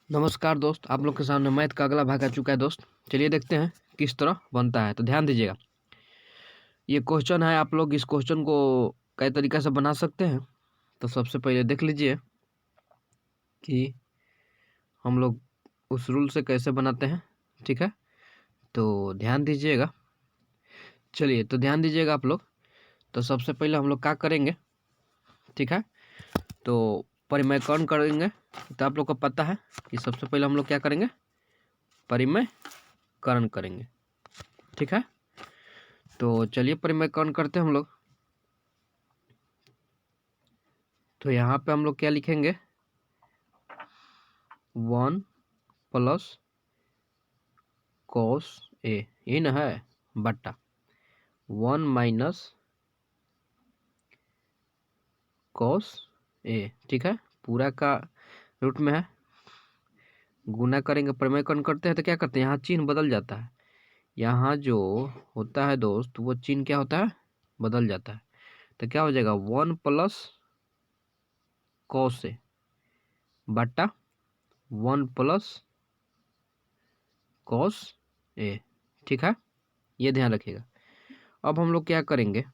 नमस्कार दोस्त, आप लोग के सामने मैथ का अगला भाग आ चुका है दोस्त। चलिए देखते हैं किस तरह बनता है। तो ध्यान दीजिएगा, ये क्वेश्चन है। आप लोग इस क्वेश्चन को कई तरीक़े से बना सकते हैं। तो सबसे पहले देख लीजिए कि हम लोग उस रूल से कैसे बनाते हैं। ठीक है, तो ध्यान दीजिएगा। चलिए, तो ध्यान दीजिएगा आप लोग। तो सबसे पहले हम लोग क्या करेंगे, ठीक है, तो परिमेयकरण करेंगे। तो आप लोग को पता है कि सबसे पहले हम लोग क्या करेंगे, परिमेयकरण करेंगे। ठीक है, तो चलिए परिमेयकरण करते हैं हम लोग। तो यहाँ पे हम लोग क्या लिखेंगे, 1 प्लस कॉस ए, ये ना है, बट्टा 1 माइनस कॉस ए। ठीक है, पूरा का रूट में है, गुना करेंगे, परिमेयकरण करते हैं तो क्या करते हैं, यहाँ चिन्ह बदल जाता है। यहाँ जो होता है दोस्त, वो चिन्ह क्या होता है, बदल जाता है। तो क्या हो जाएगा, 1 प्लस कॉस ए बट्टा 1 प्लस कॉस ए। ठीक है, ये ध्यान रखिएगा। अब हम लोग क्या करेंगे,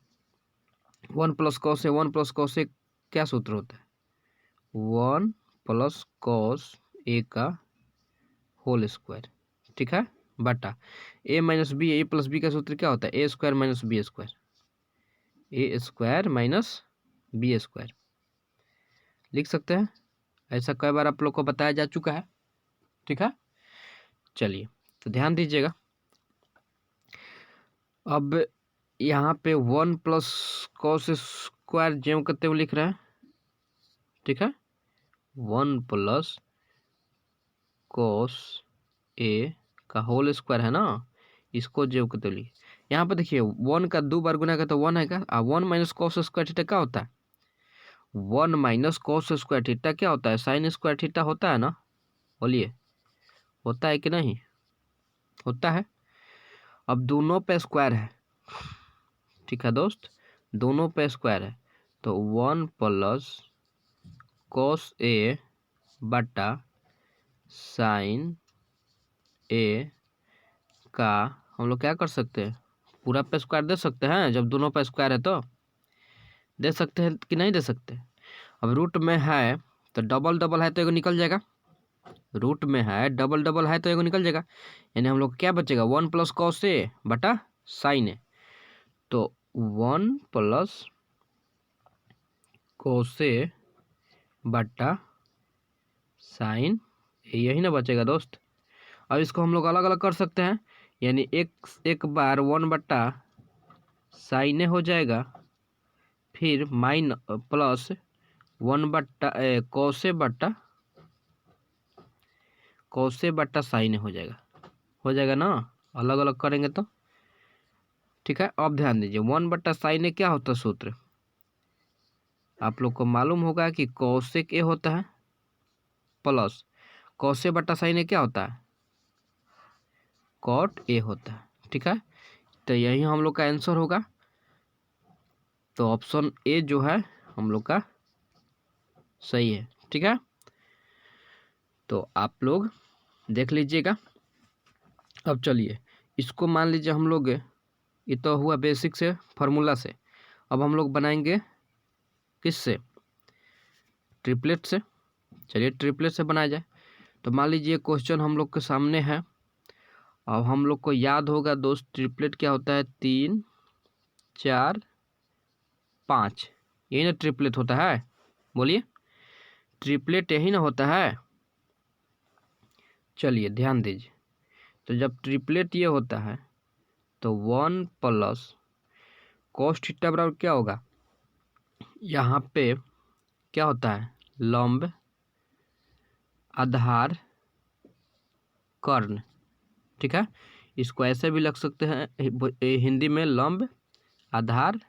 1 plus cos A, 1 plus cos A क्या सूत्र होता है, 1 प्लस कॉस ए का होल स्क्वायर। ठीक है, बटा ए माइनस बी, ए प्लस बी का सूत्र क्या होता है, ए स्क्वायर माइनस बी स्क्वायर, ए स्क्वायर माइनस बी स्क्वायर लिख सकते हैं। ऐसा कई बार आप लोग को बताया जा चुका है। ठीक है, चलिए तो ध्यान दीजिएगा। अब यहाँ पे 1 प्लस कॉस स्क्वायर ज्यों करते हुए लिख रहे हैं। ठीक है, 1 प्लस कॉस ए का होल स्क्वायर है ना, इसको ज्यों करते हुए यहाँ पे देखिए 1 का 2 बार गुना करते 1 है का, 1 माइनस कॉस स्क्वायर थीटा क्या होता है, 1 माइनस कॉस स्क्वायर थीटा क्या होता है, साइन स्क्वायर थीटा होता है ना। बोलिए, होता है कि नहीं, होता है। अब दोनों पे स्क्वायर है, ठीक है दोस्त, दोनों पे स्क्वायर है। तो 1 प्लस कॉस ए बटा साइन ए का हम लोग क्या कर सकते हैं, पूरा पे स्क्वायर दे सकते हैं। जब दोनों पे स्क्वायर है तो दे सकते हैं कि नहीं दे सकते। अब रूट में है तो डबल डबल है तो एगो निकल जाएगा, रूट में है डबल डबल है तो एगो निकल जाएगा। यानी हम लोग क्या बचेगा, 1 प्लस कॉस ए बटा साइन ए। तो 1 प्लस कॉस ए बटा साइन ए, यही ना बचेगा दोस्त। अब इसको हम लोग अलग अलग कर सकते हैं, यानी एक बार 1 बट्टा साइन ए हो जाएगा, फिर माइन प्लस 1 बट्टा कॉसे बट्टा साइन ए हो जाएगा ना, अलग अलग करेंगे तो। ठीक है, अब ध्यान दीजिए, 1 बट्टा साइन ए क्या होता है सूत्र, आप लोग को मालूम होगा कि कॉसेक ए होता है प्लस कॉसे बट्टा साइन ए क्या होता है, कॉट ए होता है। ठीक है, तो यही हम लोग का आंसर होगा। तो ऑप्शन ए जो है हम लोग का सही है। ठीक है, तो आप लोग देख लीजिएगा। अब चलिए, इसको मान लीजिए हम लोग, ये तो हुआ बेसिक से, फार्मूला से। अब हम लोग बनाएंगे किससे, ट्रिपलेट से। चलिए ट्रिपलेट से बनाया जाए। तो मान लीजिए क्वेश्चन हम लोग के सामने है। अब हम लोग को याद होगा दोस्त, ट्रिपलेट क्या होता है, 3 4 5, यही ना ट्रिपलेट होता है। बोलिए, ट्रिपलेट यही ना होता है। चलिए ध्यान दीजिए, तो जब ट्रिपलेट ये होता है तो 1 प्लस कॉस थीटा बराबर क्या होगा, यहाँ पे क्या होता है, लंब आधार कर्ण। ठीक है, इसको ऐसे भी लिख सकते हैं हिंदी में, लंब आधार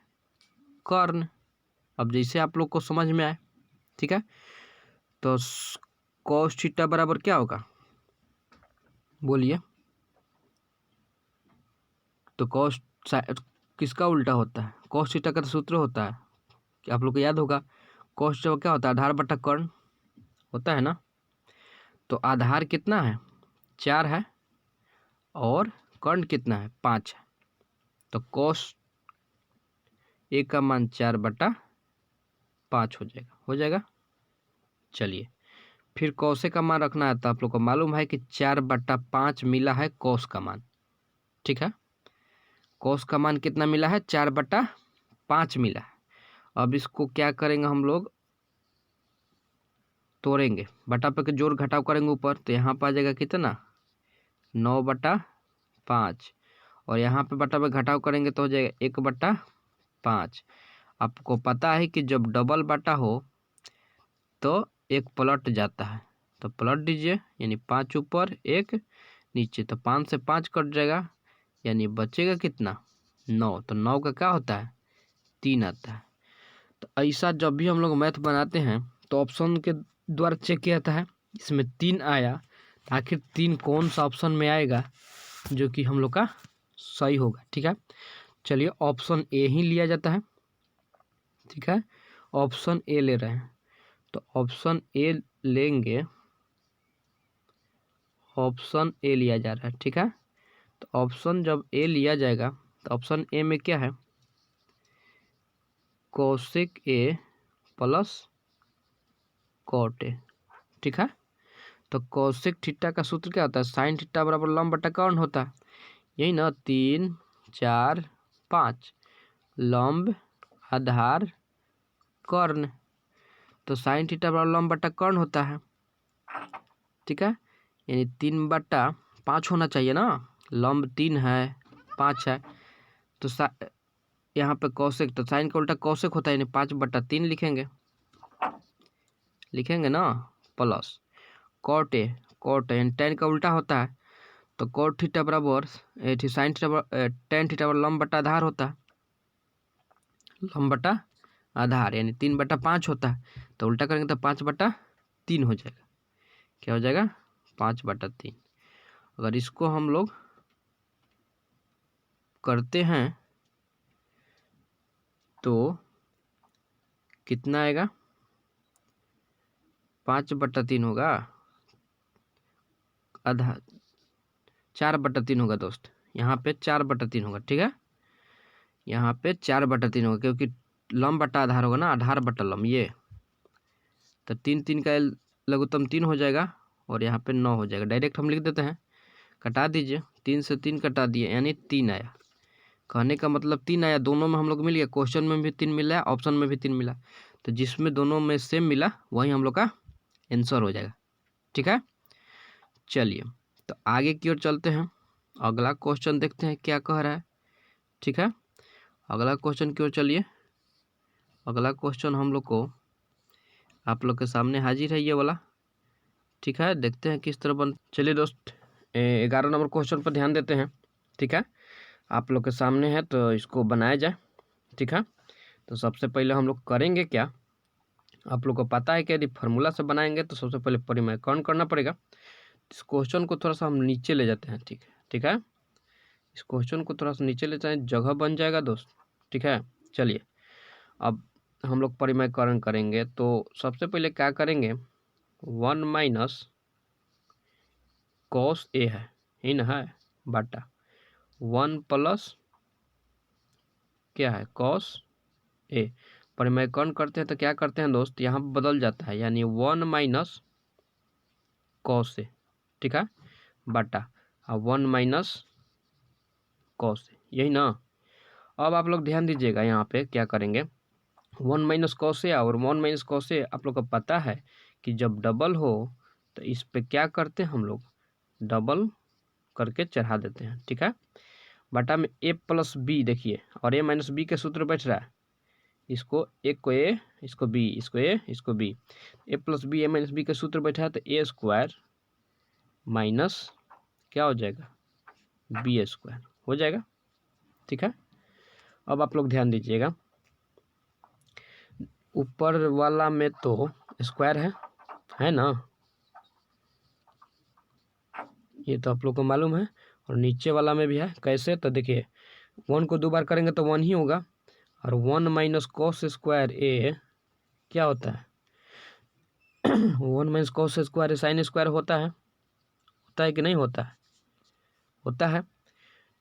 कर्ण। अब जैसे आप लोग को समझ में आए। ठीक है, तो कॉस थीटा बराबर क्या होगा, बोलिए। तो कॉस किसका उल्टा होता है, कॉस थीटा का तो सूत्र होता है कि आप लोग को याद होगा, कॉस जो क्या होता है, आधार बटा कर्ण होता है ना। तो आधार कितना है 4 है और कर्ण कितना है 5 है। तो cos A का मान 4/5 हो जाएगा। चलिए फिर cos A का मान रखना है, तो आप लोग को मालूम है कि 4/5 मिला है cos का मान। ठीक है, cos का मान कितना मिला है 4/5 मिला है। अब इसको क्या करेंगे हम लोग, तोड़ेंगे, बटा पे के जोड़ घटाव करेंगे ऊपर, तो यहाँ पर आ जाएगा कितना 9/5 और यहाँ पे बटा पे घटाव करेंगे तो हो जाएगा 1/5। आपको पता है कि जब डबल बटा हो तो एक पलट जाता है, तो पलट दीजिए, यानी 5 ऊपर 1 नीचे, तो 5 से 5 कट जाएगा, यानी बचेगा कितना 9। तो 9 का क्या होता है 3 आता है। तो ऐसा जब भी हम लोग मैथ बनाते हैं तो ऑप्शन के द्वारा चेक किया जाता है, इसमें 3 आया, आखिर 3 कौन सा ऑप्शन में आएगा जो कि हम लोग का सही होगा। ठीक है, चलिए ऑप्शन ए ही लिया जाता है। ठीक है, ऑप्शन ए ले रहे हैं, तो ऑप्शन ए लेंगे, ऑप्शन ए लिया जा रहा है। ठीक है, तो ऑप्शन जब ए लिया जाएगा तो ऑप्शन ए में क्या है cosec A plus cot A. ठीक है, तो कोसेक थीटा का सूत्र क्या होता है साइन थीटा बराबर लंब बटा कर्ण होता है, यही ना 3 4 5 लंब आधार कर्ण, तो साइन थीटा बराबर लंब बटा कर्ण होता है। ठीक है, यानी 3/5 होना चाहिए ना, लंब 3 है 5 है, तो यहाँ पे कौशिक, तो साइन का उल्टा कौशिक होता है, यानी 5/3 लिखेंगे ना, प्लस कॉट ए, यानी टेन का उल्टा होता है, तो कॉट थीटा बराबर साइन थीटा टेन थीटा बराबर लंब बटा आधार होता है, लंब बटा आधार यानी 3/5 होता है, तो उल्टा करेंगे तो 5/3 हो जाएगा। क्या हो जाएगा 5/3। अगर इसको हम लोग करते हैं तो कितना आएगा 5/3 होगा, आधा 4/3 होगा दोस्त, यहाँ पे 4/3 होगा। ठीक है, यहाँ पे 4/3 होगा, क्योंकि लंब बटा आधार होगा ना, आधार बटा लंब, ये तो 3 का लघुत्तम 3 हो जाएगा और यहाँ पे 9 हो जाएगा। डायरेक्ट हम लिख देते हैं, कटा दीजिए, 3 से 3 कटा दिए यानी 3 आया। कहने का मतलब 3 आया, दोनों में हम लोग मिल गया, क्वेश्चन में भी 3 मिला है, ऑप्शन में भी 3 मिला, तो जिसमें दोनों में सेम मिला वही हम लोग का आंसर हो जाएगा। ठीक है, चलिए तो आगे की ओर चलते हैं, अगला क्वेश्चन देखते हैं क्या कह रहा है। ठीक है, अगला क्वेश्चन की ओर चलिए। अगला क्वेश्चन हम लोग को आप लोग के सामने हाजिर है ये वाला। ठीक है, देखते हैं किस तरह बन। चलिए दोस्त 11 नंबर क्वेश्चन पर ध्यान देते हैं। ठीक है, आप लोग के सामने है तो इसको बनाया जाए। ठीक है, तो सबसे पहले हम लोग करेंगे क्या, आप लोग को पता है कि यदि फार्मूला से बनाएंगे तो सबसे पहले परिमेयकरण करना पड़ेगा। इस क्वेश्चन को थोड़ा सा हम नीचे ले जाते हैं। ठीक है, इस क्वेश्चन को थोड़ा सा नीचे ले जाए, जगह बन जाएगा दोस्त। ठीक है, चलिए अब हम लोग परिमेयकरण करेंगे, तो सबसे पहले क्या करेंगे 1 माइनस कॉस ए है ही ना, है बटा 1 प्लस क्या है कॉस ए। परिमेयकरण करते हैं तो क्या करते हैं दोस्त, यहाँ बदल जाता है, यानी 1 माइनस कॉस ए। ठीक है, बटा 1 माइनस कॉस ए, यही ना। अब आप लोग ध्यान दीजिएगा, यहाँ पे क्या करेंगे 1 माइनस कॉस ए और 1 माइनस कॉस ए, आप लोग को पता है कि जब डबल हो तो इस पे क्या करते हैं हम लोग डबल करके चढ़ा देते हैं। ठीक है, बटा में ए प्लस बी, देखिए और ए माइनस बी के सूत्र बैठ रहा है, इसको एक को ए, इसको बी, इसको ए, इसको बी, ए प्लस बी ए माइनस बी का सूत्र बैठा है, तो ए स्क्वायर माइनस क्या हो जाएगा बी स्क्वायर हो जाएगा। ठीक है, अब आप लोग ध्यान दीजिएगा, ऊपर वाला में तो स्क्वायर है ना, ये तो आप लोग को मालूम है, और नीचे वाला में भी है। कैसे, तो देखिए 1 को 2 बार करेंगे तो 1 ही होगा, और 1 माइनस कॉस स्क्वायर ए क्या होता है one minus cos square sine square होता है कि नहीं होता है? होता है।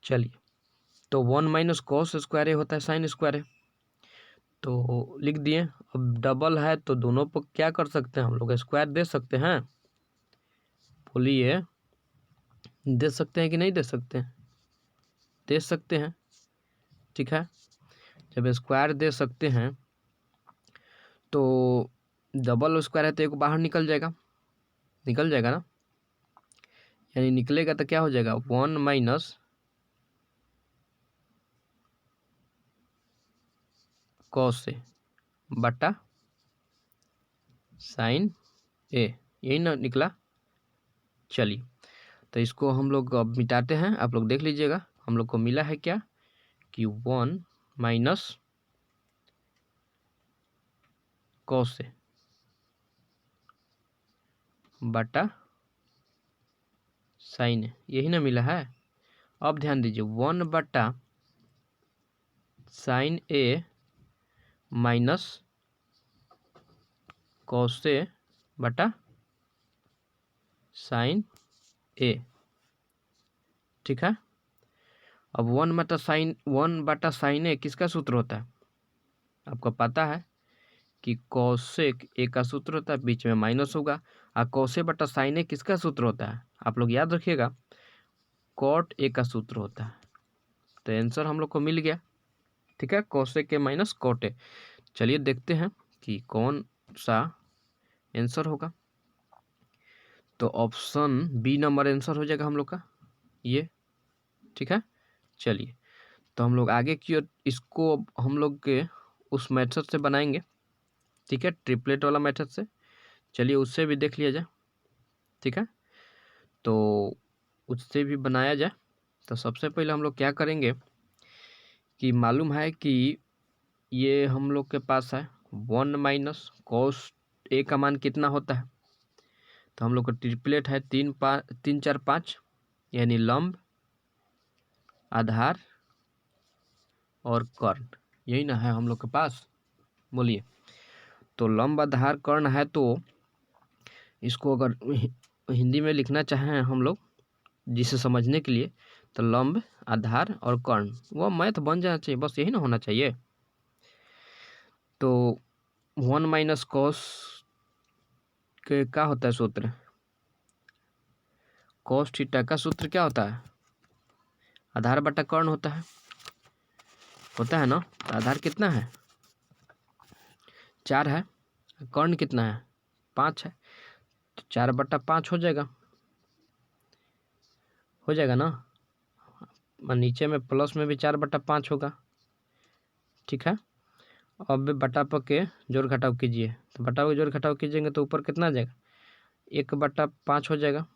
चलिए, तो वन माइनस कॉस स्क्वायर होता है साइन स्क्वायर, तो लिख दिए। अब डबल है तो दोनों पर क्या कर सकते हैं हम लोग, स्क्वायर दे सकते हैं। बोलिए, दे सकते हैं कि नहीं दे सकते हैं? दे सकते हैं। ठीक है, जब स्क्वायर दे सकते हैं तो डबल स्क्वायर है तो एक बाहर निकल जाएगा ना, यानी निकलेगा तो क्या हो जाएगा, वन माइनस कॉस ए बटा साइन ए, यही ना निकला। चलिए, तो इसको हम लोग अब मिटाते हैं, आप लोग देख लीजिएगा। हम लोग को मिला है क्या कि वन माइनस कॉस ए बटा साइन ए, यही ना मिला है। अब ध्यान दीजिए, वन बटा sign A minus cos A बटा साइन ए। ठीक है, अब वन बटा साइन ए किसका सूत्र होता है? आपको पता है कि कॉसेक ए का सूत्र होता है, बीच में माइनस होगा। और कॉसे बटा साइन ए किसका सूत्र होता है? आप लोग याद रखिएगा, कॉट ए का सूत्र होता है। तो आंसर हम लोग को मिल गया। ठीक है, cosec A minus cot A. चलिए देखते हैं कि कौन सा आंसर होगा। तो ऑप्शन बी नंबर आंसर हो जाएगा हम लोग का ये। ठीक है, चलिए, तो हम लोग आगे की ओर इसको हम लोग के उस मेथड से बनाएंगे। ठीक है, ट्रिपलेट वाला मेथड से। चलिए, उससे भी देख लिया जाए। ठीक है, तो उससे भी बनाया जाए। तो सबसे पहले हम लोग क्या करेंगे कि मालूम है कि ये हम लोग के पास है वन माइनस कॉस ए का मान कितना होता है। तो हम लोग का ट्रिपलेट है 3 4 5, यानी लंब, आधार और कर्ण, यही ना है हम लोग के पास। बोलिए, तो लंब आधार कर्ण है, तो इसको अगर हिंदी में लिखना चाहें हम लोग जिसे समझने के लिए, तो लंब, आधार और कर्ण, वो मैथ बन जाना चाहिए, बस यही ना होना चाहिए। तो वन माइनस कॉस के क्या होता है सूत्र? कॉस थीटा का सूत्र क्या होता है? आधार बटा कर्ण होता है ना। तो आधार कितना है? 4 है। कर्ण कितना है? 5 है। तो 4/5 हो जाएगा ना। नीचे में प्लस में भी 4/5 होगा। ठीक है, अब बटा पर के जोड़ घटाव कीजिए, तो बटा के जोड़ घटाव कीजिएंगे तो ऊपर कितना आ जाएगा, 1/5 हो जाएगा।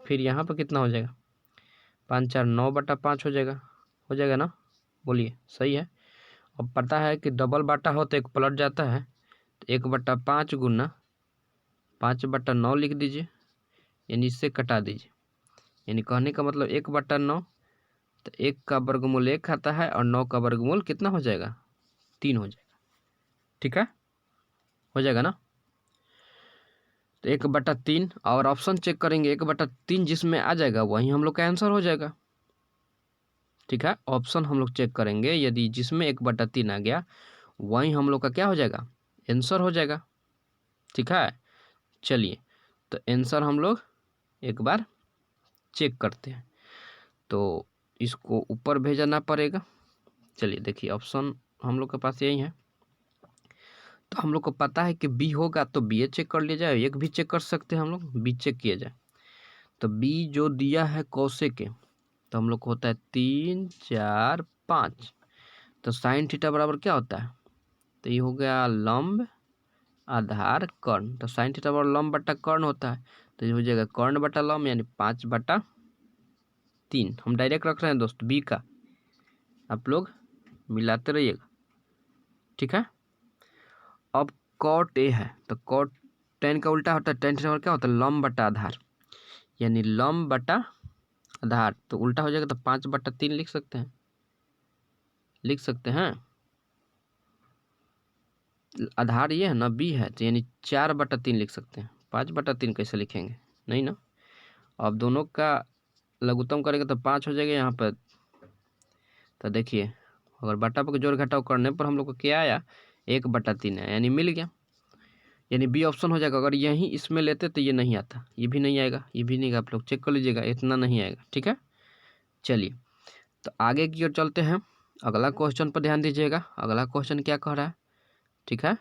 फिर यहाँ पर कितना हो जाएगा, 5 4 9/5 हो जाएगा ना। बोलिए, सही है। अब पता है कि डबल बाटा हो तो एक पलट जाता है, तो 1/5 गुना 5/9 लिख दीजिए, यानी इससे कटा दीजिए। यानी कहने का मतलब 1/9, तो 1 का वर्गमूल 1 आता है और 9 का वर्गमूल कितना हो जाएगा, 3 हो जाएगा। ठीक है, हो जाएगा ना। तो 1/3, और ऑप्शन चेक करेंगे 1/3 जिसमें आ जाएगा वही हम लोग का आंसर हो जाएगा। ठीक है, ऑप्शन हम लोग चेक करेंगे, यदि जिसमें 1/3 आ गया वही हम लोग का क्या हो जाएगा, आंसर हो जाएगा। ठीक है, चलिए, तो आंसर हम लोग एक बार चेक करते हैं। तो इसको ऊपर भेजना पड़ेगा। चलिए देखिए, ऑप्शन हम लोग के पास यही है। तो हम लोग को पता है कि बी होगा, तो बी चेक कर लिया जाए, एक भी चेक कर सकते हैं हम लोग, बी चेक किया जाए। तो बी जो दिया है कौसे के, तो हम लोग को होता है 3 4 5। तो साइन थीटा बराबर क्या होता है, तो ये हो गया लंब आधार कर्ण। तो साइन थीटा बराबर लंब बटा कर्ण होता है, तो ये हो जाएगा कर्ण बटा लंब, यानी 5/3। हम डायरेक्ट रख रहे हैं दोस्त बी का, आप लोग मिलाते रहिएगा। ठीक है, अब कॉट ए है, तो कॉट टेन का उल्टा होता है, टेन थीटा क्या होता है, लंब बटा आधार, यानी लंब बटा आधार, तो उल्टा हो जाएगा, तो 5/3 लिख सकते हैं। आधार ये है ना, बी है, तो यानी 4/3 लिख सकते हैं। 5/3 कैसे लिखेंगे, नहीं ना। अब दोनों का लघुत्तम करेंगे तो 5 हो जाएगा यहाँ पर। तो देखिए, अगर बटा पर जोड़ घटाव करने पर हम लोग को क्या आया, 1/3 है, यानी मिल गया। यानी बी ऑप्शन हो जाएगा। अगर यहीं इसमें लेते तो ये नहीं आता, ये भी नहीं आएगा, ये भी नहीं आएगा। आप लोग चेक कर लीजिएगा, इतना नहीं आएगा। ठीक है, चलिए तो आगे की ओर चलते हैं। अगला क्वेश्चन पर ध्यान दीजिएगा। अगला क्वेश्चन क्या कह रहा है, ठीक है।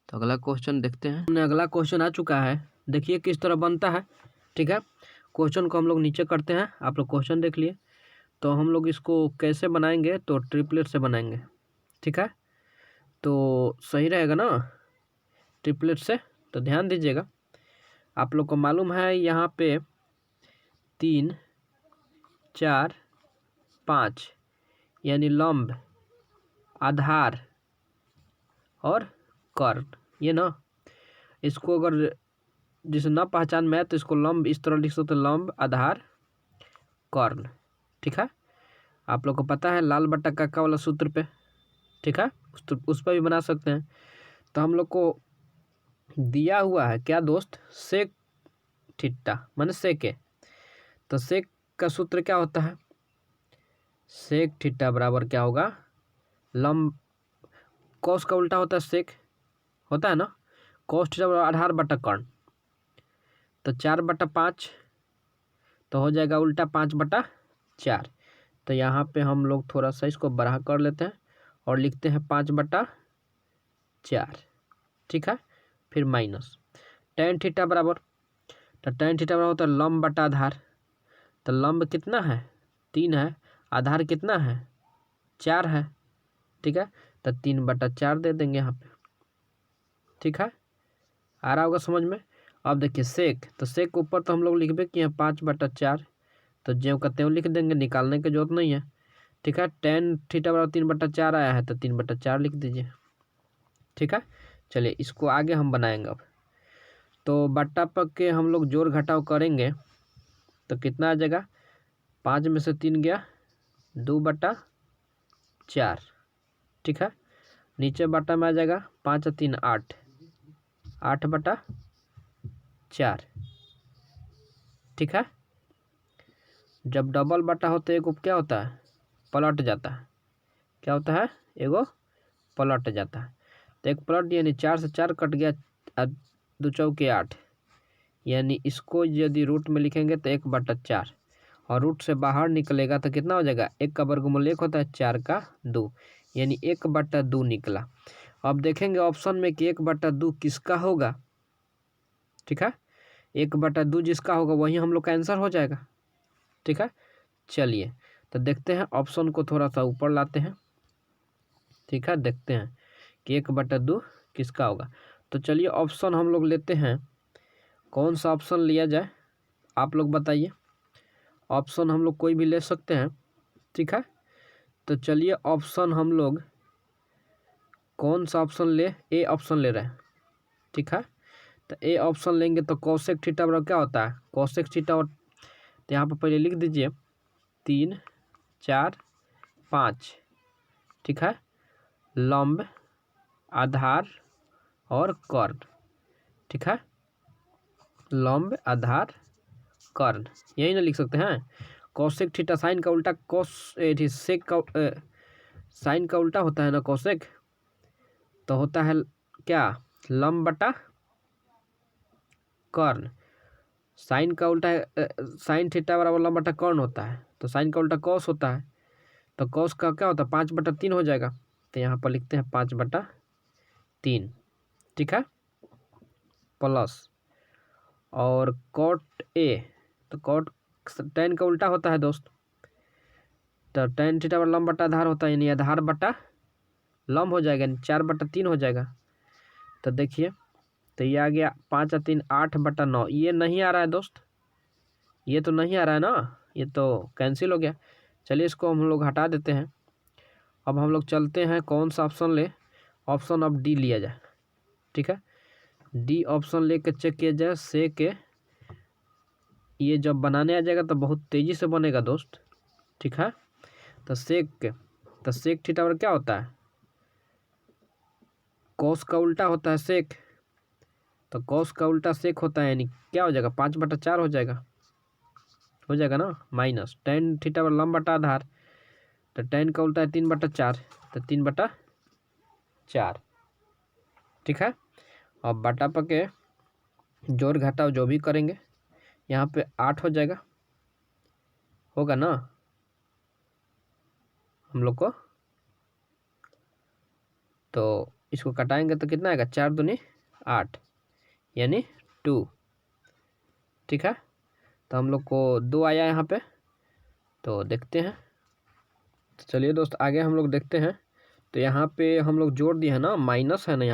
तो अगला क्वेश्चन देखते हैं। अगला क्वेश्चन आ चुका है, देखिए किस तरह बनता है। ठीक है, क्वेश्चन को हम लोग नीचे करते हैं। आप लोग क्वेश्चन देख लिए। तो हम लोग इसको कैसे बनाएंगे, तो ट्रिपलेट से बनाएंगे। ठीक है, तो सही रहेगा ना ट्रिपलेट से। तो ध्यान दीजिएगा, आप लोग को मालूम है यहाँ पे 3, 4, 5 यानी लंब, आधार और कर्ण, ये ना। इसको अगर जिसे ना पहचान में है तो इसको लंब इस तरह लिख सकते हैं, लंब, आधार, कर्ण। ठीक है, आप लोग को पता है लाल बट्टा काका वाला सूत्र पे। ठीक है, उस पर भी बना सकते हैं। तो हम लोग को दिया हुआ है क्या दोस्त, सेक थीटा माने सेके। तो सेक का सूत्र क्या होता है, सेक थीटा बराबर क्या होगा, लंब, कॉस का उल्टा होता है सेक, होता है ना। कॉस थीटा बराबर आधार बटा कर्ण। तो 4/5 तो हो जाएगा उल्टा 5/4। तो यहाँ पे हम लोग थोड़ा सा इसको बढ़ा कर लेते हैं और लिखते हैं 5/4। ठीक है, फिर माइनस tan थीटा बराबर, तो tan थीटा बराबर होता है लंब बटा आधार। तो लंब कितना है, 3 है, आधार कितना है, 4 है। ठीक है, तो 3/4 दे देंगे यहाँ पे। ठीक है, आ रहा होगा समझ में। अब देखिए सेक, तो सेक ऊपर तो हम लोग लिखबे किए हैं 5/4, तो ज्यों का त्यों लिख देंगे, निकालने की जरूरत नहीं है। ठीक है, tan थीटा बराबर 3/4 आया है, तो 3/4 लिख दीजिए। ठीक है, चलिए इसको आगे हम बनाएंगे अब। तो बट्टा पक के हम लोग जोड़ घटाव करेंगे तो कितना आ जाएगा, 5 में से 3 गया, 2/4। ठीक है, नीचे बट्टा में आ जाएगा 5 और 3 8, 8/4। ठीक है, जब डबल बटा होता है एगो क्या होता है, पलट जाता है। क्या होता है, एगो पलट जाता है। तो एक पलट यानी 4 से 4 कट गया, 2 चौके 8, यानी इसको यदि रूट में लिखेंगे तो 1/4, और रूट से बाहर निकलेगा तो कितना हो जाएगा, 1 का वर्गमूल 1 होता है, 4 का 2, यानी 1/2 निकला। अब देखेंगे ऑप्शन में कि 1/2 किसका होगा। ठीक है, 1/2 जिसका होगा वही हम लोग का आंसर हो जाएगा। ठीक है, चलिए तो देखते हैं, ऑप्शन को थोड़ा सा ऊपर लाते हैं। ठीक है, देखते हैं कि 1/2 किसका होगा। तो चलिए ऑप्शन हम लोग लेते हैं, कौन सा ऑप्शन लिया जाए आप लोग बताइए। ऑप्शन हम लोग कोई भी ले सकते हैं। ठीक है, तो चलिए ऑप्शन हम लोग कौन सा ऑप्शन ले, ए ऑप्शन ले रहे हैं। ठीक है, तो ए ऑप्शन लेंगे तो कोसेक थीटा बराबर क्या होता है, कोसेक थीटा। और तो यहाँ पर पहले लिख दीजिए 3, 4, 5। ठीक है, लंब, आधार और कर्ण। ठीक है, लंब, आधार, कर्ण, यही ना लिख सकते हैं। कोसेक थीटा साइन का उल्टा कोस, सेक का साइन का उल्टा होता है ना कोसेक, तो होता है क्या, लंब बटा कर्ण। साइन का उल्टा साइन थीटा बराबर लंब बटा कर्ण होता है, तो साइन का उल्टा कॉस होता है, तो कॉस का क्या होता है 5/3 हो जाएगा। तो यहाँ पर लिखते हैं 5/3। ठीक है, प्लस और कॉट ए, तो कॉट tan का उल्टा होता है दोस्त, तो tan थीटा बराबर लंब बटा आधार होता है, यानी आधार बटा लंब हो जाएगा, यानी 4/3 हो जाएगा। तो देखिए, तो ये आ गया 5 और 3 8/9। ये नहीं आ रहा है दोस्त, ये तो नहीं आ रहा है ना, ये तो कैंसिल हो गया। चलिए इसको हम लोग हटा देते हैं। अब हम लोग चलते हैं, कौन सा ऑप्शन ले, ऑप्शन अब डी लिया जाए। ठीक है, डी ऑप्शन लेके चेक किया जाए, से के ये जब बनाने आ जाएगा तो बहुत तेज़ी से बनेगा दोस्त। ठीक है, तो सेक, तो सेक थीटा बराबर क्या होता है, कॉस का उल्टा होता है सेक, तो कॉस का उल्टा सेक होता है, यानी क्या हो जाएगा 5/4 हो जाएगा ना, माइनस टेन थीटा पर लंब बटा आधार, तो टेन का उल्टा है 3/4, तो 3/4, ठीक है। अब बटा पके जोड़ घटाव जो भी करेंगे यहाँ पे 8 हो जाएगा, होगा ना हम लोग को, तो इसको कटाएंगे तो कितना आएगा 4 दूनी 8 यानी 2, ठीक है। तो हम लोग को 2 आया यहाँ पे, तो देखते हैं। तो चलिए दोस्त आगे हम लोग देखते हैं। तो यहाँ पे हम लोग जोड़ दिए हैं ना, माइनस है ना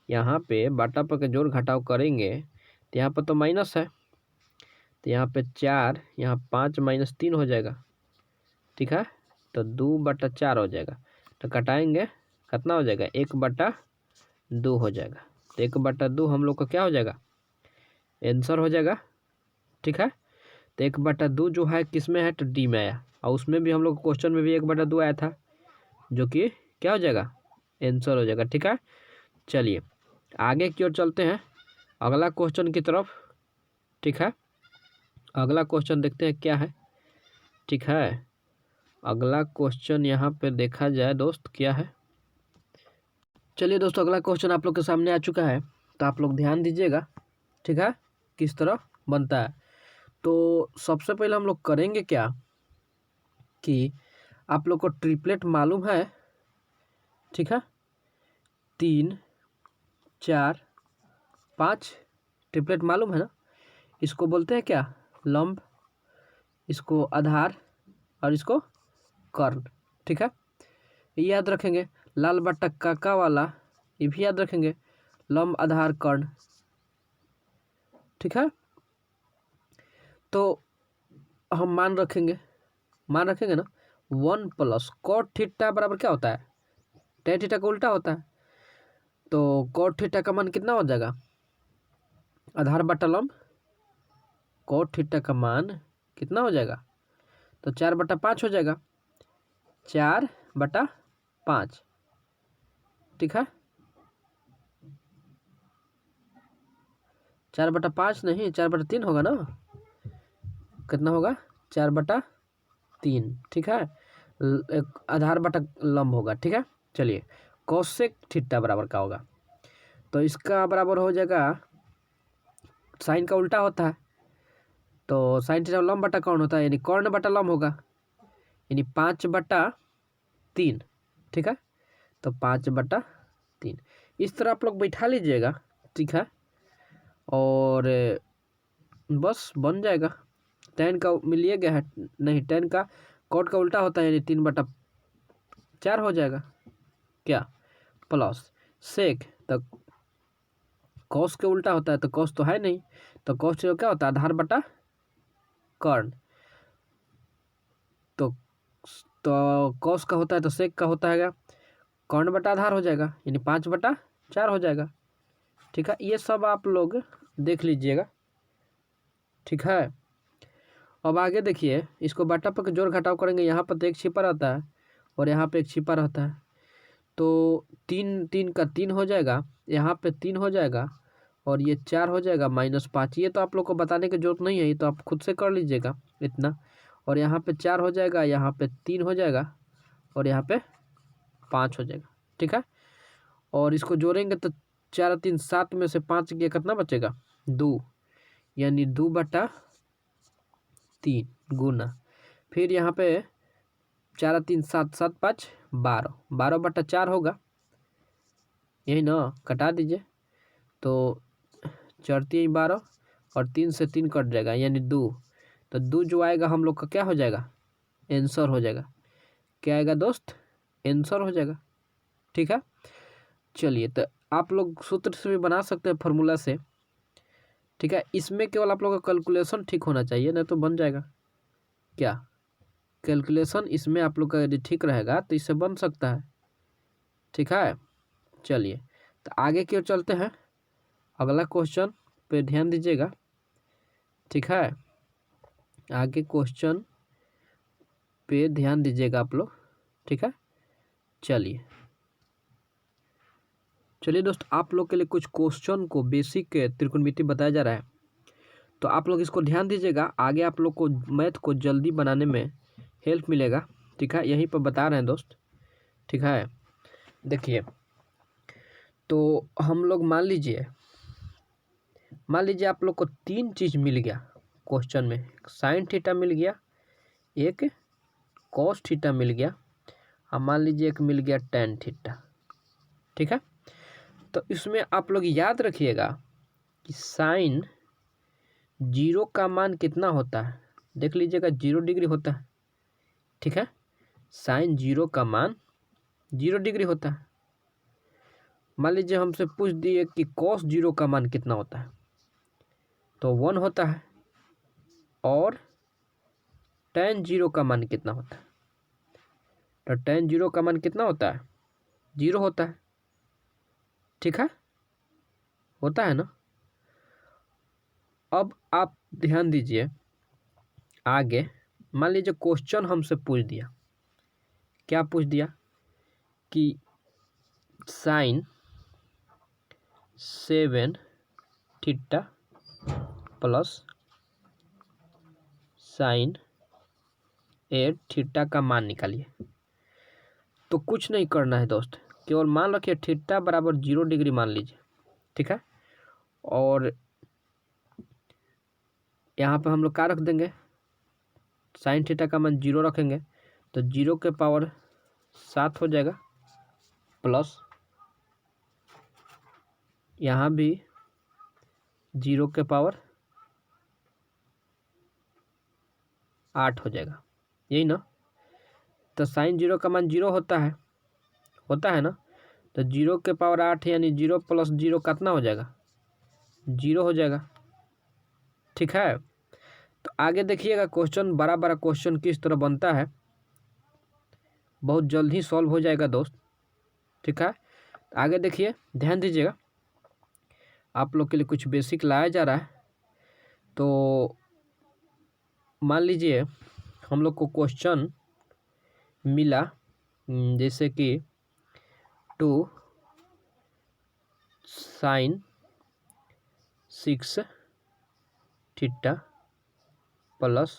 यहाँ पे बाटा पर के जोड़ घटाव करेंगे तो यहाँ पर तो माइनस है, तो यहाँ पे 4, यहाँ 5 - 3 हो जाएगा, ठीक है। तो 2/4 हो जाएगा, तो कटाएंगे कितना हो जाएगा 1/2 हो जाएगा, तो 1/2 हम लोग का क्या हो जाएगा आंसर हो जाएगा, ठीक है। तो 1/2 जो है किस में है, तो डी में आया, और उसमें भी हम लोग क्वेश्चन में भी 1/2 आया था, जो कि क्या हो जाएगा आंसर हो जाएगा, ठीक है। चलिए आगे की ओर चलते हैं अगला क्वेश्चन की तरफ, ठीक है। अगला क्वेश्चन देखते हैं क्या है, ठीक है। अगला क्वेश्चन यहाँ पे देखा जाए दोस्त क्या है। चलिए दोस्तों अगला क्वेश्चन आप लोग के सामने आ चुका है, तो आप लोग ध्यान दीजिएगा, ठीक है, किस तरह बनता है। तो सबसे पहले हम लोग करेंगे क्या कि आप लोग को ट्रिपलेट मालूम है, ठीक है, 3, 4, 5 ट्रिपलेट मालूम है ना, इसको बोलते हैं क्या लंब, इसको आधार और इसको कर्ण, ठीक है। ये याद रखेंगे, लाल बट्टा काका वाला ये भी याद रखेंगे, लंब आधार कर्ण, ठीक है। तो हम मान रखेंगे ना 1 + cot थीटा बराबर क्या होता है tan थीटा का उल्टा होता है, तो cot थीटा का मान कितना हो जाएगा आधार बटा लंब, cot थीटा का मान कितना हो जाएगा, तो 4/5 हो जाएगा, 4/5, ठीक है। 4/5 नहीं 4/3 होगा ना, कितना होगा 4/3, ठीक है। एक आधार बटा लंब होगा, ठीक है। चलिए कोसेक थीटा बराबर का होगा, तो इसका बराबर हो जाएगा, साइन का उल्टा होता है, तो साइन थीटा लंब बटा कौन होता है, यानी कर्ण बटा लंब होगा, यानी 5/3, ठीक है। तो 5/3 इस तरह आप लोग बैठा लीजिएगा, ठीक है, और बस बन जाएगा। tan का मिलिए गया है, नहीं tan का cot का उल्टा होता है, यानी 3/4 हो जाएगा क्या, प्लस सेक, तो cos के उल्टा होता है, तो cos तो है नहीं, तो cos क्या होता है आधार बटा कर्ण, तो cos का होता है तो सेक का होता है कर्ण बटा आधार हो जाएगा, यानी 5/4 हो जाएगा, ठीक है। ये सब आप लोग देख लीजिएगा, ठीक है। अब आगे देखिए, इसको बटा पर जोड़ घटाव करेंगे, यहाँ पर तो एक छिपा रहता है और यहाँ पे एक छिपा रहता है, तो 3 3 का 3 हो जाएगा, यहाँ पे 3 हो जाएगा और ये 4 हो जाएगा -5, ये तो आप लोग को बताने की जरूरत नहीं है, ये तो आप खुद से कर लीजिएगा इतना, और यहाँ पे 4 हो जाएगा, यहाँ पे 3 हो जाएगा और यहाँ पे 5 हो जाएगा, ठीक है। और इसको जोड़ेंगे तो 4 और 3 7 में से 5 गया, कितना बचेगा 2, यानी 2/3 गुना, फिर यहाँ पे 4 और 3 7 7 5 12, 12/4 होगा, यही ना, कटा दीजिए, तो 4 3 12 और 3 से 3 कट जाएगा, यानी 2, तो 2 जो आएगा हम लोग का क्या हो जाएगा आंसर हो जाएगा, क्या आएगा दोस्त आंसर हो जाएगा, ठीक है। चलिए तो आप लोग सूत्र से भी बना सकते हैं फॉर्मूला से, ठीक है। इसमें केवल आप लोग का कैलकुलेशन ठीक होना चाहिए, नहीं तो बन जाएगा क्या, कैलकुलेशन इसमें आप लोग का यदि ठीक रहेगा तो इससे बन सकता है, ठीक है। चलिए तो आगे की ओर चलते हैं, अगला क्वेश्चन पे ध्यान दीजिएगा, ठीक है। आगे क्वेश्चन पे ध्यान दीजिएगा आप लोग, ठीक है। चलिए चलिए दोस्त, आप लोग के लिए कुछ क्वेश्चन को बेसिक त्रिकोणमिति बताया जा रहा है, तो आप लोग इसको ध्यान दीजिएगा। आगे आप लोग को मैथ को जल्दी बनाने में हेल्प मिलेगा। ठीक है, यहीं पर बता रहे हैं दोस्त। ठीक है, देखिए, तो हम लोग मान लीजिए आप लोग को तीन चीज़ मिल गया क्वेश्चन में। साइन थीटा मिल गया, एक कॉस थीटा मिल गया, और मान लीजिए एक मिल गया टेन थीटा। ठीक है, तो इसमें आप लोग याद रखिएगा कि साइन 0 का मान कितना होता है। देख लीजिएगा 0 डिग्री होता है। ठीक है, साइन 0 का मान 0 डिग्री होता है। मान लीजिए हमसे पूछ दिए कि कॉस 0 का मान कितना होता है, तो 1 होता है। और टेन 0 का मान कितना होता है, तो टेन 0 का मान कितना होता है, 0 होता है। ठीक है, होता है ना। अब आप ध्यान दीजिए आगे। मान लीजिए क्वेश्चन हमसे पूछ दिया, क्या पूछ दिया कि sine 7 theta plus sine 8 theta का मान निकालिए। तो कुछ नहीं करना है दोस्त, केवल मान रखिए थीटा बराबर 0 डिग्री मान लीजिए। ठीक है, और यहाँ पे हम लोग क्या रख देंगे, साइन थीटा का मान 0 रखेंगे, तो 0 के पावर 7 हो जाएगा, प्लस यहाँ भी 0 के पावर 8 हो जाएगा, यही ना। तो साइन 0 का मान 0 होता है ना। तो 0 के पावर 8 यानी 0 प्लस 0 कितना हो जाएगा, 0 हो जाएगा। ठीक है, तो आगे देखिएगा क्वेश्चन, बड़ा बड़ा क्वेश्चन किस तरह बनता है, बहुत जल्द ही सॉल्व हो जाएगा दोस्त। ठीक है, आगे देखिए, ध्यान दीजिएगा, आप लोग के लिए कुछ बेसिक लाया जा रहा है। तो मान लीजिए हम लोग को क्वेश्चन मिला, जैसे कि 2 sine 6 theta plus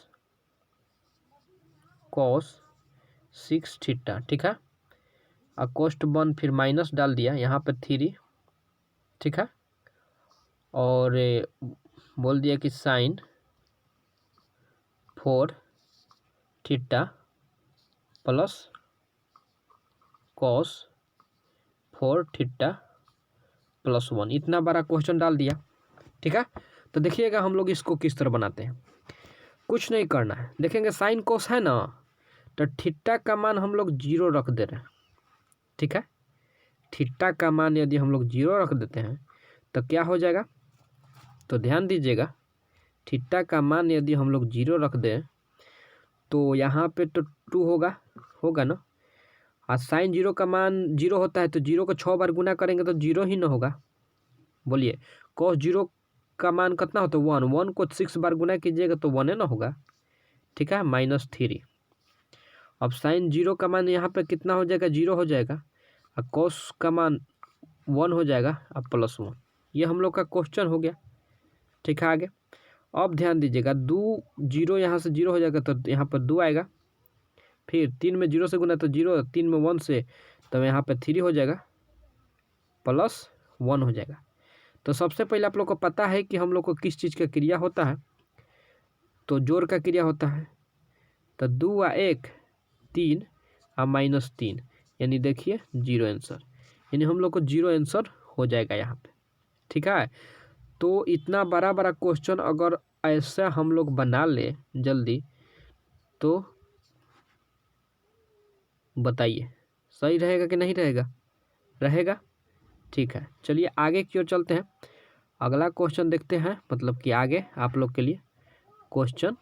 cos 6 theta. ठीक है, और कोष्ट 1 फिर माइनस डाल दिया यहाँ पे 3। ठीक है, और बोल दिया कि sine 4 theta plus cos 4 theta plus 1। इतना बड़ा क्वेश्चन डाल दिया। ठीक है, तो देखिएगा हम लोग इसको किस तरह बनाते हैं। कुछ नहीं करना है, देखेंगे साइन कोस है ना, तो थीटा का मान हम लोग 0 रख दे रहे हैं। ठीक है, थीटा का मान यदि हम लोग 0 रख देते हैं तो क्या हो जाएगा, तो ध्यान दीजिएगा, थीटा का मान यदि हम लोग 0 रख दें तो यहाँ पे तो 2 होगा ना। और साइन 0 का मान 0 होता है, तो 0 को 6 बार गुना करेंगे तो 0 ही ना होगा। बोलिए, कॉस 0 का मान कितना होता है, 1। 1 को 6 बार गुना कीजिएगा तो 1 है ना होगा। ठीक है, -3। अब साइन 0 का मान यहाँ पे कितना हो जाएगा, 0 हो जाएगा, और कॉस का मान 1 हो जाएगा, अब +1। ये हम लोग का क्वेश्चन हो गया। ठीक है, आगे अब ध्यान दीजिएगा, 2 0 यहाँ से 0 हो जाएगा, तो यहाँ पर 2 आएगा। फिर 3 में 0 से गुना तो 0, 3 में 1 से, तो यहाँ पे 3 हो जाएगा, +1 हो जाएगा। तो सबसे पहले आप लोग को पता है कि हम लोग को किस चीज़ का क्रिया होता है, तो जोड़ का क्रिया होता है। तो 2 और 1 3 और -3, यानी देखिए 0 आंसर, यानी हम लोग को 0 आंसर हो जाएगा यहाँ पे। ठीक है, तो इतना बड़ा बड़ा क्वेश्चन अगर ऐसा हम लोग बना ले जल्दी, तो बताइए सही रहेगा कि नहीं रहेगा, रहेगा। ठीक है, चलिए आगे की ओर चलते हैं। अगला क्वेश्चन देखते हैं, मतलब कि आगे आप लोग के लिए क्वेश्चन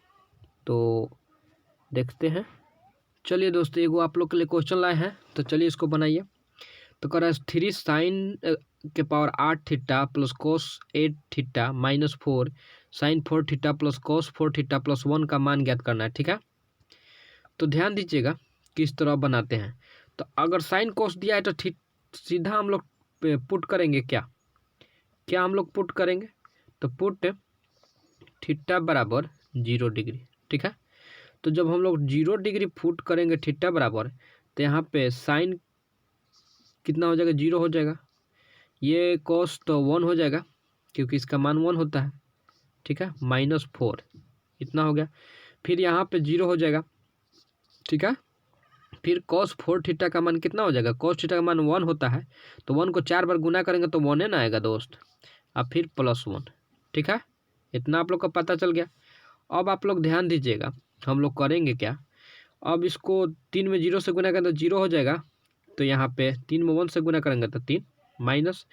तो देखते हैं। चलिए दोस्तों, एगो आप लोग के लिए क्वेश्चन लाए हैं, तो चलिए इसको बनाइए। तो कह रहा है 3 साइन के power 8 theta plus cos 8 theta -4 sine 4 theta plus cos 4 theta plus 1 का मान ज्ञात करना है। ठीक है, तो ध्यान दीजिएगा किस तरह बनाते हैं। तो अगर साइन कॉस दिया है तो सीधा हम लोग पुट करेंगे क्या क्या हम लोग पुट करेंगे, तो पुट थीटा बराबर 0 डिग्री। ठीक है, तो जब हम लोग 0 डिग्री पुट करेंगे थीटा बराबर, तो यहाँ पे साइन कितना हो जाएगा, 0 हो जाएगा। ये कॉस तो 1 हो जाएगा क्योंकि इसका मान 1 होता है। ठीक है, -4 इतना हो गया। फिर यहाँ पे 0 हो जाएगा। ठीक है, फिर cos 4 थीटा का मान कितना हो जाएगा, cos थीटा का मान 1 होता है, तो 1 को 4 बार गुना करेंगे तो 1 ना आएगा दोस्त। अब फिर +1। ठीक है, इतना आप लोग को पता चल गया। अब आप लोग ध्यान दीजिएगा, हम लोग करेंगे क्या, अब इसको 3 में 0 से गुना करें तो 0 हो जाएगा, तो यहाँ पे 3 में 1 से गुना करेंगे तो 3, माइनस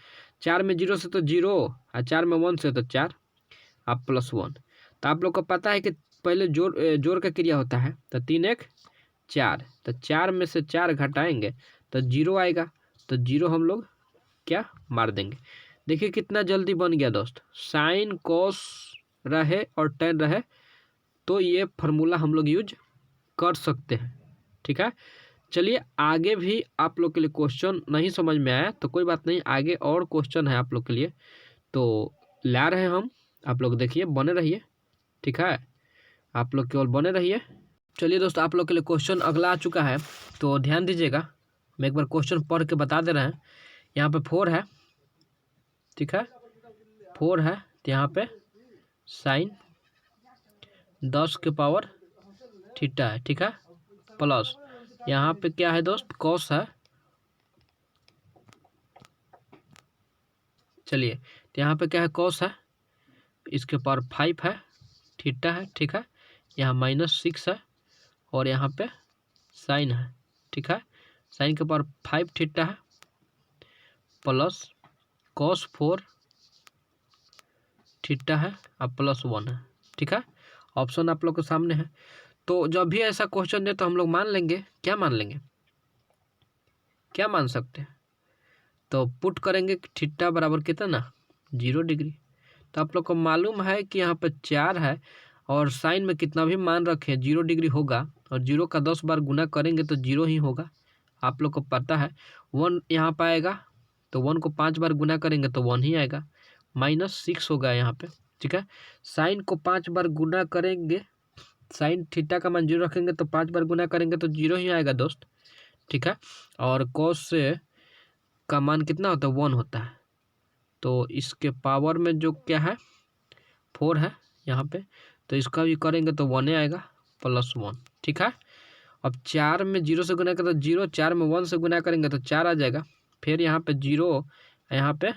4 में 0 से तो 0 और 4 में 1 से तो 4, अब +1। तो आप लोग को पता है कि पहले जोड़ का क्रिया होता है, तो 3 1 4, तो 4 में से 4 घटाएंगे तो 0 आएगा, तो 0 हम लोग क्या मार देंगे। देखिए कितना जल्दी बन गया दोस्त, साइन कॉस रहे और टेन रहे तो ये फार्मूला हम लोग यूज कर सकते हैं। ठीक है, चलिए आगे भी आप लोग के लिए क्वेश्चन नहीं समझ में आया तो कोई बात नहीं, आगे और क्वेश्चन है आप लोग के लिए तो ला रहे हैं हम, आप लोग देखिए बने रहिए। ठीक है, आप लोग केवल बने रहिए। चलिए दोस्त, आप लोग के लिए क्वेश्चन अगला आ चुका है, तो ध्यान दीजिएगा, मैं एक बार क्वेश्चन पढ़ के बता दे रहे हैं। यहाँ पे 4 है। ठीक है, 4 है, तो यहाँ पे साइन 10 के पावर थीटा है। ठीक है, प्लस यहाँ पे क्या है दोस्त, कॉस है। चलिए, तो यहाँ पे क्या है, कॉस है, इसके पावर 5 है, थीटा है। ठीक है, यहाँ -6 है और यहाँ पे साइन है। ठीक है, साइन के पावर 5 थीटा है प्लस cos 4 थीटा है अब +1 है। ठीक है, ऑप्शन आप लोग के सामने है। तो जब भी ऐसा क्वेश्चन दे तो हम लोग मान लेंगे, क्या मान लेंगे, क्या मान सकते हैं, तो पुट करेंगे थीटा बराबर कितना, 0 डिग्री। तो आप लोग को मालूम है कि यहाँ पे 4 है और साइन में कितना भी मान रखें 0 डिग्री होगा, और 0 का 10 बार गुना करेंगे तो 0 ही होगा। आप लोग को पता है 1 यहाँ पर आएगा, तो 1 को 5 बार गुना करेंगे तो 1 ही आएगा, -6 होगा यहाँ पे। ठीक है, साइन को 5 बार गुना करेंगे, साइन थीटा का मान 0 रखेंगे तो 5 बार गुना करेंगे तो 0 ही आएगा दोस्त। ठीक है, और कॉस से का मान कितना होता है, 1 होता है, तो इसके पावर में जो क्या है 4 है यहाँ पे, तो इसका भी करेंगे तो 1 आएगा +1। ठीक है, अब 4 में 0 से गुना करें तो 0, 4 में 1 से गुना करेंगे तो 4 आ जाएगा, फिर यहाँ पे 0, यहाँ पे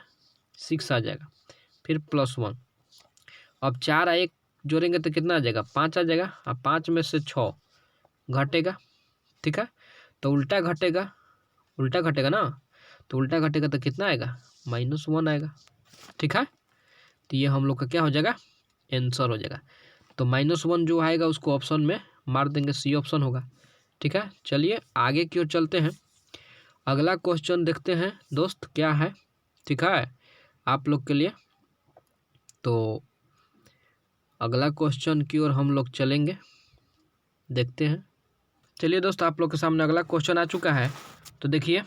6 आ जाएगा, फिर +1। अब 4 1 जोड़ेंगे तो कितना आ जाएगा, 5 आ जाएगा। अब 5 में से 6 घटेगा। ठीक है, तो उल्टा घटेगा, उल्टा घटेगा ना, तो उल्टा घटेगा तो कितना आएगा, -1 आएगा। ठीक है, तो ये हम लोग का क्या हो जाएगा, आंसर हो जाएगा। तो -1 जो आएगा उसको ऑप्शन में मार देंगे, सी ऑप्शन होगा। ठीक है, चलिए आगे की ओर चलते हैं, अगला क्वेश्चन देखते हैं दोस्त क्या है। ठीक है, आप लोग के लिए तो अगला क्वेश्चन की ओर हम लोग चलेंगे, देखते हैं। चलिए दोस्त, आप लोग के सामने अगला क्वेश्चन आ चुका है, तो देखिए।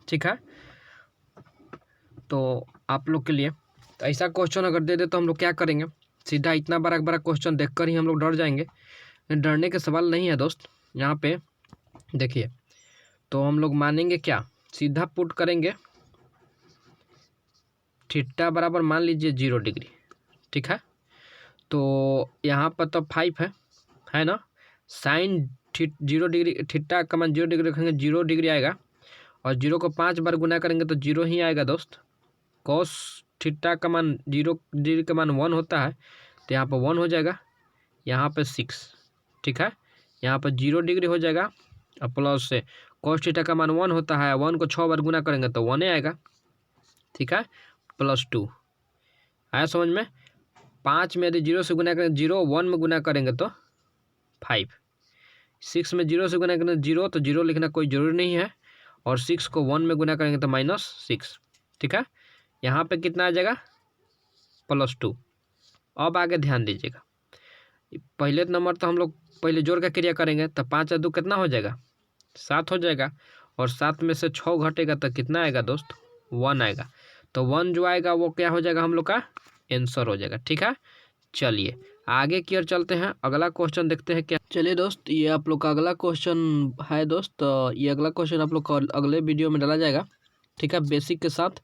ठीक है, तो आप लोग के लिए तो ऐसा क्वेश्चन अगर दे दे तो हम लोग क्या करेंगे, सीधा इतना बड़ा बड़ा क्वेश्चन देखकर ही हम लोग डर जाएंगे। डरने के सवाल नहीं है दोस्त, यहाँ पे देखिए, तो हम लोग मानेंगे क्या, सीधा पुट करेंगे थीटा बराबर मान लीजिए 0 डिग्री। ठीक है, तो यहाँ पर तो 5 है ना, साइन 0 डिग्री, थीटा का मान 0 डिग्री रखेंगे 0 डिग्री आएगा, और 0 को 5 बार गुना करेंगे तो 0 ही आएगा दोस्त। कॉस थीटा का मान 0 डिग्री का मान 1 होता है, तो यहाँ पर 1 हो जाएगा, यहाँ पे 6। ठीक है, यहाँ पर 0 डिग्री हो जाएगा, और प्लस से कॉस थीटा का मान 1 होता है, 1 को 6 बार गुना करेंगे तो 1 आएगा। ठीक है, +2 आया समझ में। 5 में यदि 0 से गुना करेंगे 0, 1 में गुना करेंगे तो 5, 6 में 0 से गुना करेंगे 0, तो 0 लिखना कोई ज़रूरी नहीं है, और 6 को 1 में गुना करेंगे तो -6। ठीक है, यहाँ पे कितना आ जाएगा, +2। अब आगे ध्यान दीजिएगा, पहले नंबर तो हम लोग पहले जोड़ का क्रिया करेंगे, तो 5 और 2 कितना हो जाएगा, 7 हो जाएगा, और 7 में से 6 घटेगा तो कितना आएगा दोस्त, 1 आएगा। तो 1 जो आएगा वो क्या हो जाएगा हम लोग का आंसर हो जाएगा। ठीक है, चलिए आगे की ओर चलते हैं, अगला क्वेश्चन देखते हैं क्या। चलिए दोस्त, ये आप लोग का अगला क्वेश्चन है दोस्त। तो ये अगला क्वेश्चन आप लोग को अगले वीडियो में डाला जाएगा। ठीक है, बेसिक के साथ,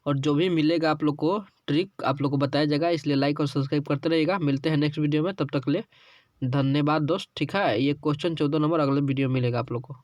और जो भी मिलेगा आप लोग को ट्रिक आप लोग को बताया जाएगा, इसलिए लाइक और सब्सक्राइब करते रहिएगा। मिलते हैं नेक्स्ट वीडियो में, तब तक के लिए धन्यवाद दोस्त। ठीक है, ये क्वेश्चन 14 नंबर अगले वीडियो में मिलेगा आप लोग को।